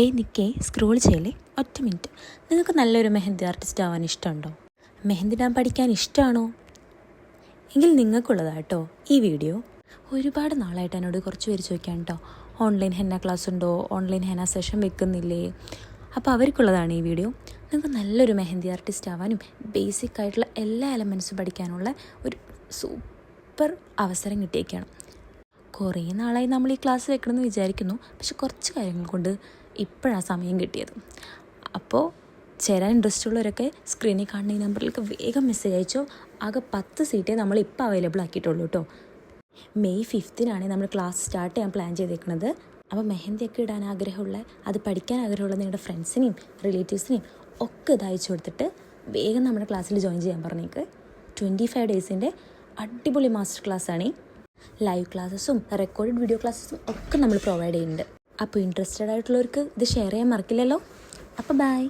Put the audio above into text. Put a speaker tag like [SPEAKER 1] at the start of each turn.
[SPEAKER 1] നിൽക്കേ സ്ക്രോൾ ചെയ്യലേ ഒറ്റ മിനിറ്റ്. നിങ്ങൾക്ക് നല്ലൊരു മെഹന്തി ആർട്ടിസ്റ്റ് ആവാൻ ഇഷ്ടമുണ്ടോ? മെഹന്തി ഇടാൻ പഠിക്കാൻ ഇഷ്ടമാണോ? എങ്കിൽ നിങ്ങൾക്കുള്ളതാട്ടോ ഈ വീഡിയോ. ഒരുപാട് നാളായിട്ട് എന്നോട് കുറച്ച് പേര് ചോദിക്കാൻ കേട്ടോ, ഓൺലൈൻ ഹെന്ന ക്ലാസ് ഉണ്ടോ, ഓൺലൈൻ ഹെന്ന സെഷൻ വെക്കുന്നില്ലേ? അപ്പോൾ അവർക്കുള്ളതാണ് ഈ വീഡിയോ. നിങ്ങൾക്ക് നല്ലൊരു മെഹന്തി ആർട്ടിസ്റ്റ് ആവാനും ബേസിക് ആയിട്ടുള്ള എല്ലാ എലമെൻറ്റ്സും പഠിക്കാനുള്ള ഒരു സൂപ്പർ അവസരം കിട്ടിയേക്കാണ്. കുറേ നാളായി നമ്മൾ ഈ ക്ലാസ് വെക്കണമെന്ന് വിചാരിക്കുന്നു, പക്ഷെ കുറച്ച് കാര്യങ്ങൾ കൊണ്ട് ഇപ്പോഴാണ് സമയം കിട്ടിയത്. അപ്പോൾ ചേരാൻ ഇൻട്രസ്റ്റ് ഉള്ളവരൊക്കെ സ്ക്രീനിൽ കാണുന്ന ഈ നമ്പറിലേക്ക് വേഗം മെസ്സേജ് അയച്ചോ. ആകെ 10 സീറ്റേ നമ്മൾ ഇപ്പോൾ അവൈലബിൾ ആക്കിയിട്ടുള്ളൂ കേട്ടോ. മെയ് 5-നാണ് നമ്മൾ ക്ലാസ് സ്റ്റാർട്ട് ചെയ്യാൻ പ്ലാൻ ചെയ്തേക്കുന്നത്. അപ്പോൾ മെഹന്തിയൊക്കെ ഇടാൻ ആഗ്രഹമുള്ള, അത് പഠിക്കാൻ ആഗ്രഹമുള്ള നിങ്ങളുടെ ഫ്രണ്ട്സിനെയും റിലേറ്റീവ്സിനെയും ഒക്കെ ഇത് അയച്ചു കൊടുത്തിട്ട് വേഗം നമ്മുടെ ക്ലാസ്സിൽ ജോയിൻ ചെയ്യാൻ പറഞ്ഞേക്ക്. 25 ഡേയ്സിൻ്റെ അടിപൊളി മാസ്റ്റർ ക്ലാസ്സാണ്. ലൈവ് ക്ലാസ്സസും റെക്കോർഡഡ് വീഡിയോ ക്ലാസ്സസും ഒക്കെ നമ്മൾ പ്രൊവൈഡ് ചെയ്യുന്നുണ്ട്. അപ്പോൾ ഇൻട്രസ്റ്റഡ് ആയിട്ടുള്ളവർക്ക് ഇത് ഷെയർ ചെയ്യാൻ മറക്കില്ലല്ലോ. അപ്പോൾ ബൈ.